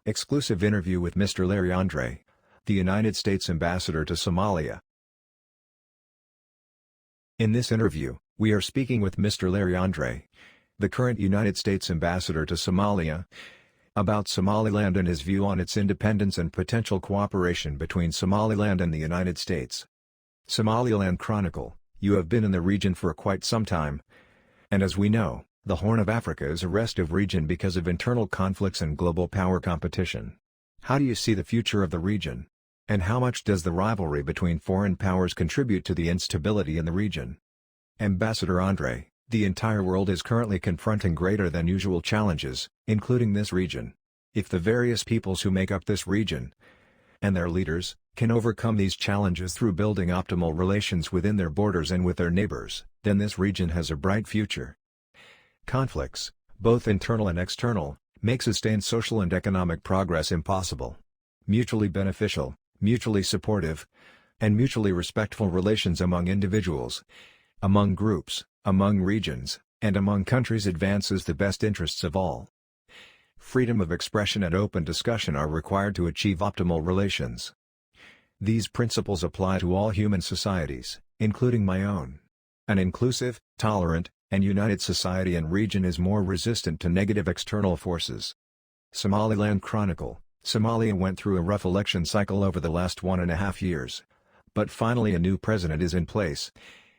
Exclusive interview with Mr. Larry André, the United States Ambassador to Somalia. In this interview, we are speaking with Mr. Larry André, the current United States Ambassador to Somalia, about Somaliland and his view on its independence and potential cooperation between Somaliland and the United States. Somaliland Chronicle, you have been in the region for quite some time. And as we know, the Horn of Africa is a restive region because of internal conflicts and global power competition. How do you see the future of the region? And how much does the rivalry between foreign powers contribute to the instability in the region? Ambassador André, the entire world is currently confronting greater than usual challenges, including this region. If the various peoples who make up this region, and their leaders, can overcome these challenges through building optimal relations within their borders and with their neighbors, then this region has a bright future. Conflicts, both internal and external, make sustained social and economic progress impossible. Mutually beneficial, mutually supportive, and mutually respectful relations among individuals, among groups, among regions, and among countries advances the best interests of all. Freedom of expression and open discussion are required to achieve optimal relations. These principles apply to all human societies, including my own. An inclusive, tolerant, and united society and region is more resistant to negative external forces. Somaliland Chronicle, Somalia went through a rough election cycle over the last 1.5 years. But finally a new president is in place.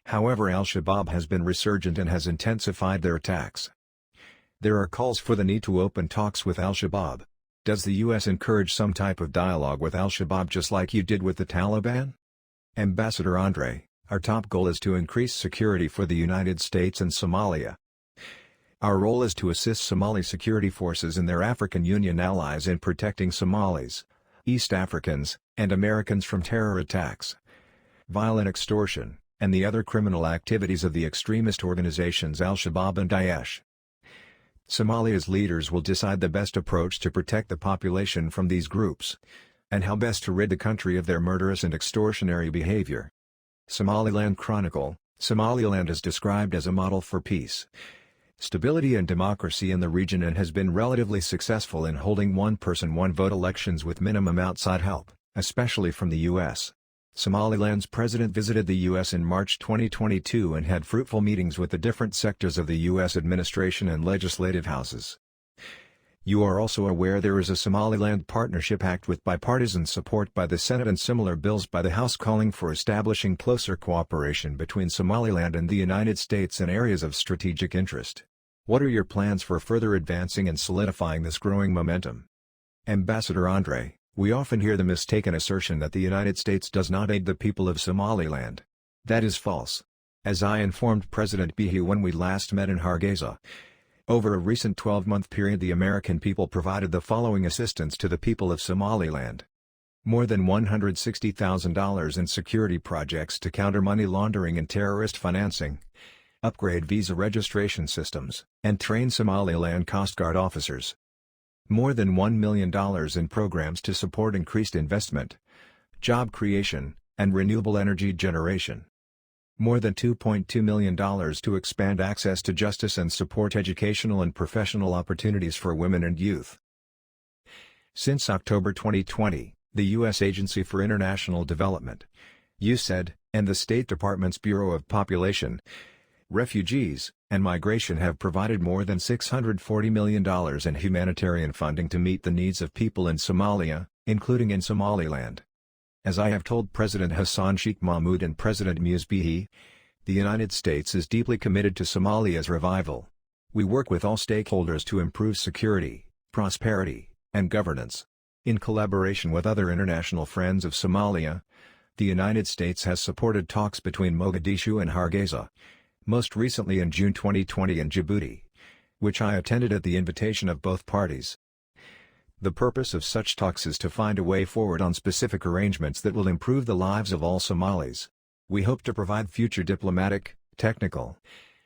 However, Al-Shabaab has been resurgent and has intensified their attacks. There are calls for the need to open talks with Al-Shabaab. Does the U.S. encourage some type of dialogue with Al-Shabaab just like you did with the Taliban? Ambassador André, our top goal is to increase security for the United States and Somalia. Our role is to assist Somali security forces and their African Union allies in protecting Somalis, East Africans, and Americans from terror attacks, violent extortion, and the other criminal activities of the extremist organizations Al-Shabaab and Daesh. Somalia's leaders will decide the best approach to protect the population from these groups, and how best to rid the country of their murderous and extortionary behavior. Somaliland Chronicle, Somaliland is described as a model for peace, stability and democracy in the region and has been relatively successful in holding one-person one-vote elections with minimum outside help, especially from the U.S. Somaliland's president visited the U.S. in March 2022 and had fruitful meetings with the different sectors of the U.S. administration and legislative houses. You are also aware there is a Somaliland Partnership Act with bipartisan support by the Senate and similar bills by the House calling for establishing closer cooperation between Somaliland and the United States in areas of strategic interest. What are your plans for further advancing and solidifying this growing momentum? Ambassador André, we often hear the mistaken assertion that the United States does not aid the people of Somaliland. That is false. As I informed President Bihi when we last met in Hargeisa, over a recent 12-month period the American people provided the following assistance to the people of Somaliland. More than $160,000 in security projects to counter money laundering and terrorist financing, upgrade visa registration systems, and train Somaliland Coast Guard officers. More than $1 million in programs to support increased investment, job creation, and renewable energy generation. More than $2.2 million to expand access to justice and support educational and professional opportunities for women and youth. Since October 2020, the U.S. Agency for International Development, USAID, and the State Department's Bureau of Population, Refugees, and Migration have provided more than $640 million in humanitarian funding to meet the needs of people in Somalia, including in Somaliland. As I have told President Hassan Sheikh Mahmoud and President Muse Bihi, the United States is deeply committed to Somalia's revival. We work with all stakeholders to improve security, prosperity, and governance. In collaboration with other international friends of Somalia, the United States has supported talks between Mogadishu and Hargeisa, most recently in June 2020 in Djibouti, which I attended at the invitation of both parties. The purpose of such talks is to find a way forward on specific arrangements that will improve the lives of all Somalis. We hope to provide future diplomatic, technical,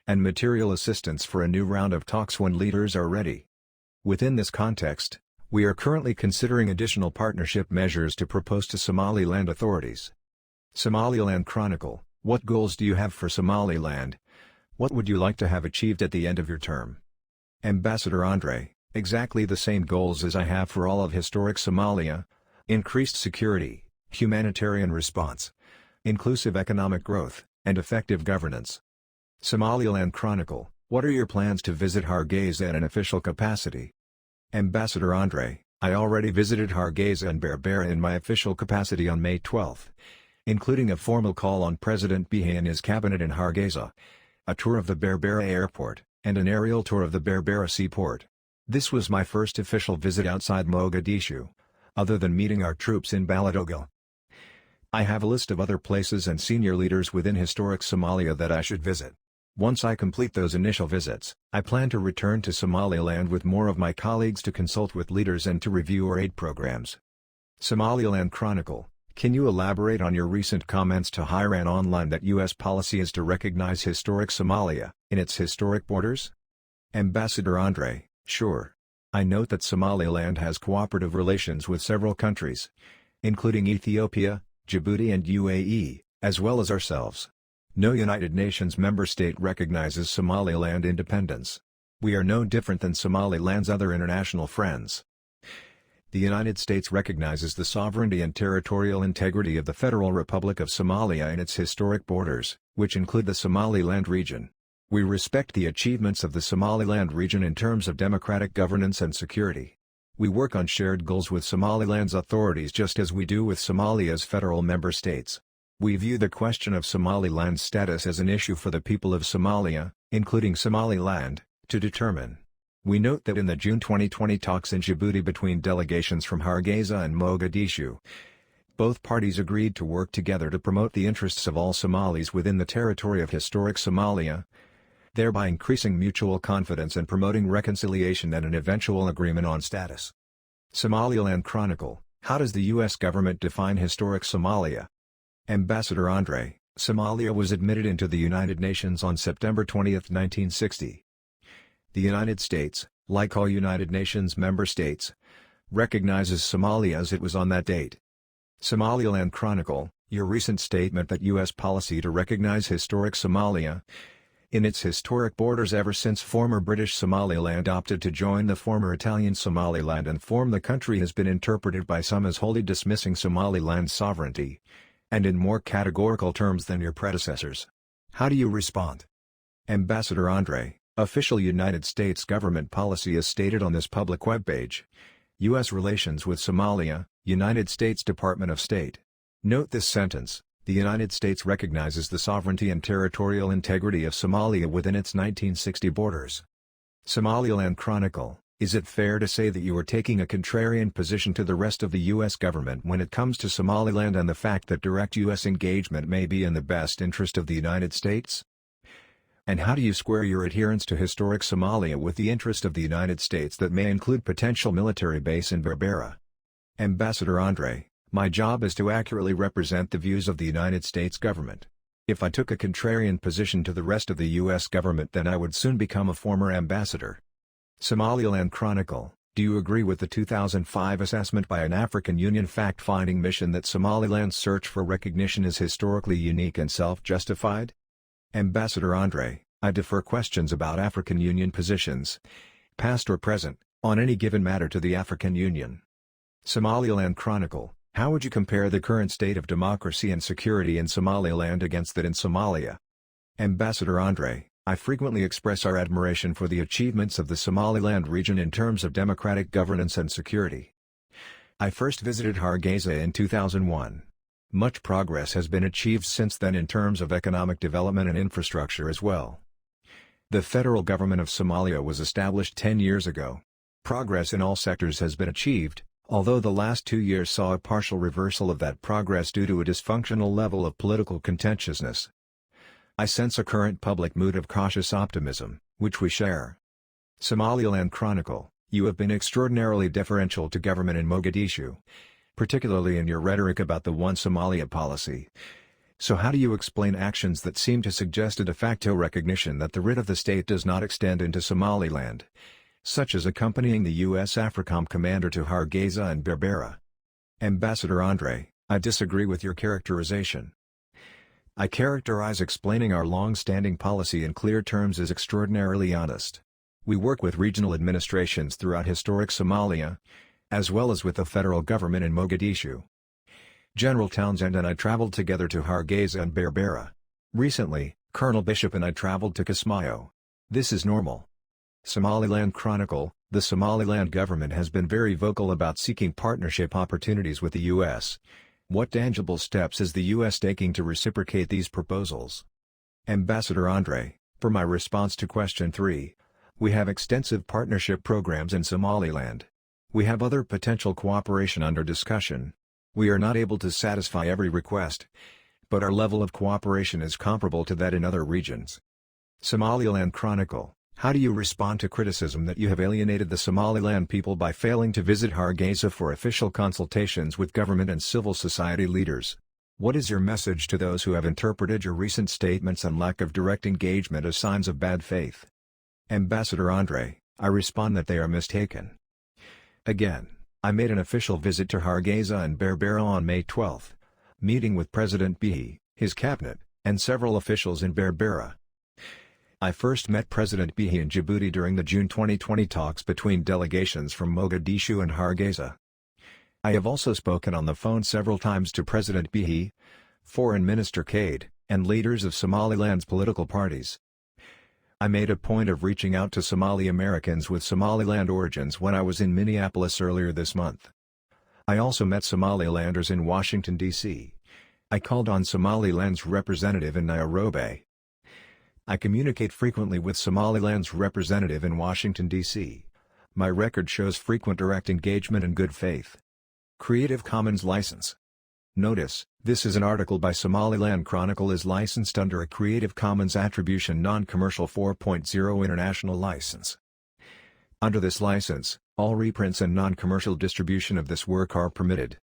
and material assistance for a new round of talks when leaders are ready. Within this context, we are currently considering additional partnership measures to propose to Somaliland authorities. Somaliland Chronicle, what goals do you have for Somaliland? What would you like to have achieved at the end of your term? Ambassador André, Exactly the same goals as I have for all of historic Somalia: increased security, humanitarian response, inclusive economic growth, and effective governance. Somaliland Chronicle, what are your plans to visit Hargeisa in an official capacity? Ambassador André, I already visited Hargeisa and Berbera in my official capacity on May 12, including a formal call on President Bihi and his cabinet in Hargeisa, a tour of the Berbera airport, and an aerial tour of the Berbera seaport. This was my first official visit outside Mogadishu, other than meeting our troops in Baladogle. I have a list of other places and senior leaders within historic Somalia that I should visit. Once I complete those initial visits, I plan to return to Somaliland with more of my colleagues to consult with leaders and to review our aid programs. Somaliland Chronicle, can you elaborate on your recent comments to Hiran Online that U.S. policy is to recognize historic Somalia in its historic borders? Ambassador André, sure. I note that Somaliland has cooperative relations with several countries, including Ethiopia, Djibouti and UAE, as well as ourselves. No United Nations member state recognizes Somaliland independence. We are no different than Somaliland's other international friends. The United States recognizes the sovereignty and territorial integrity of the Federal Republic of Somalia and its historic borders, which include the Somaliland region. We respect the achievements of the Somaliland region in terms of democratic governance and security. We work on shared goals with Somaliland's authorities just as we do with Somalia's federal member states. We view the question of Somaliland's status as an issue for the people of Somalia, including Somaliland, to determine. We note that in the June 2020 talks in Djibouti between delegations from Hargeisa and Mogadishu, both parties agreed to work together to promote the interests of all Somalis within the territory of historic Somalia, thereby increasing mutual confidence and promoting reconciliation and an eventual agreement on status. Somaliland Chronicle, how does the U.S. government define historic Somalia? Ambassador André, Somalia was admitted into the United Nations on September 20, 1960. The United States, like all United Nations member states, recognizes Somalia as it was on that date. Somaliland Chronicle, your recent statement that U.S. policy to recognize historic Somalia in its historic borders ever since former British Somaliland opted to join the former Italian Somaliland and form the country has been interpreted by some as wholly dismissing Somaliland's sovereignty, and in more categorical terms than your predecessors. How do you respond? Ambassador André, official United States government policy is stated on this public webpage. U.S. relations with Somalia, United States Department of State. Note this sentence: the United States recognizes the sovereignty and territorial integrity of Somalia within its 1960 borders. Somaliland Chronicle, is it fair to say that you are taking a contrarian position to the rest of the U.S. government when it comes to Somaliland and the fact that direct U.S. engagement may be in the best interest of the United States? And how do you square your adherence to historic Somalia with the interest of the United States that may include potential military base in Berbera? Ambassador André, my job is to accurately represent the views of the United States government. If I took a contrarian position to the rest of the U.S. government, then I would soon become a former ambassador. Somaliland Chronicle, do you agree with the 2005 assessment by an African Union fact-finding mission that Somaliland's search for recognition is historically unique and self-justified? Ambassador André, I defer questions about African Union positions, past or present, on any given matter to the African Union. Somaliland Chronicle, how would you compare the current state of democracy and security in Somaliland against that in Somalia? Ambassador André, I frequently express our admiration for the achievements of the Somaliland region in terms of democratic governance and security. I first visited Hargeisa in 2001. Much progress has been achieved since then in terms of economic development and infrastructure as well. The federal government of Somalia was established 10 years ago. Progress in all sectors has been achieved, although the last 2 years saw a partial reversal of that progress due to a dysfunctional level of political contentiousness. I sense a current public mood of cautious optimism, which we share. Somaliland Chronicle, you have been extraordinarily deferential to government in Mogadishu, particularly in your rhetoric about the One Somalia policy. So how do you explain actions that seem to suggest a de facto recognition that the writ of the state does not extend into Somaliland, such as accompanying the U.S. AFRICOM commander to Hargeisa and Berbera? Ambassador André, I disagree with your characterization. I characterize explaining our long-standing policy in clear terms as extraordinarily honest. We work with regional administrations throughout historic Somalia, as well as with the federal government in Mogadishu. General Townsend and I traveled together to Hargeisa and Berbera. Recently, Colonel Bishop and I traveled to Kismayo. This is normal. Somaliland Chronicle, the Somaliland government has been very vocal about seeking partnership opportunities with the U.S. What tangible steps is the U.S. taking to reciprocate these proposals? Ambassador André, for my response to question 3, we have extensive partnership programs in Somaliland. We have other potential cooperation under discussion. We are not able to satisfy every request, but our level of cooperation is comparable to that in other regions. Somaliland Chronicle, how do you respond to criticism that you have alienated the Somaliland people by failing to visit Hargeisa for official consultations with government and civil society leaders? What is your message to those who have interpreted your recent statements and lack of direct engagement as signs of bad faith? Ambassador André, I respond that they are mistaken. Again, I made an official visit to Hargeisa and Berbera on May 12, meeting with President Bihi, his cabinet, and several officials in Berbera. I first met President Bihi in Djibouti during the June 2020 talks between delegations from Mogadishu and Hargeisa. I have also spoken on the phone several times to President Bihi, Foreign Minister Cade, and leaders of Somaliland's political parties. I made a point of reaching out to Somali Americans with Somaliland origins when I was in Minneapolis earlier this month. I also met Somalilanders in Washington, D.C. I called on Somaliland's representative in Nairobi. I communicate frequently with Somaliland's representative in Washington, D.C. My record shows frequent direct engagement and good faith. Creative Commons License. Notice, this is an article by Somaliland Chronicle is licensed under a Creative Commons Attribution Non-Commercial 4.0 International License. Under this license, all reprints and non-commercial distribution of this work are permitted.